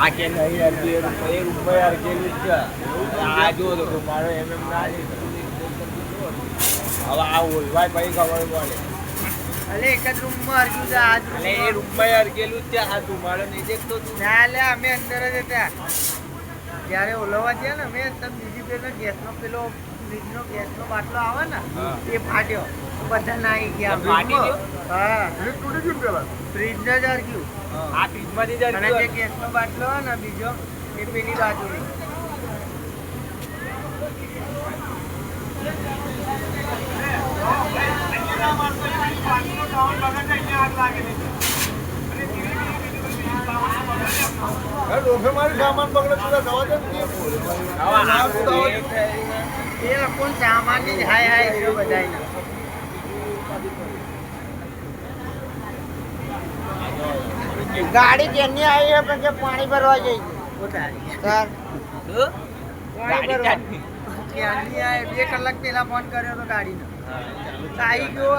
આ કે નહીં યાર બે રૂપિયા યાર કેલું છે આ જો તો મારો એમએમ ના હવે આ ઓલવાય ભાઈ ખબર પડે અલે એક જ રૂમમાં અરજુ છે આજ અલે એ રૂમમાં યાર કેલું છે આ તું મારો નહીં દેખતો તું ના લે અમે અંદર જ હતા જ્યારે ઓલવા ગયા ને અમે તમ બીજી પેલો ગેસનો પેલો ફ્રીજનો ગેસનો બાટલો આવે ને એ ફાટ્યો બધા નાઈ ગયા ફાટી ગયો હા ફ્રીજ તૂટી ગયું પેલા ફ્રીજનો જ અરજુ આ ફ્રીજમાંથી જ અને જે ગેસનો બાટલો હોય ને બીજો એ પેલી બાજુ મારી સામાન પકડે તું દવા એ લોકો સામાન ની હાય હાય છે બધાય ગાડી જેની આવી છે પછી પાણી ભરવા જઈ સર પાણી ભરવા ક્યાંની આવે 2 કલાક પહેલા ફોન કર્યો તો ગાડીનો આવી ગયો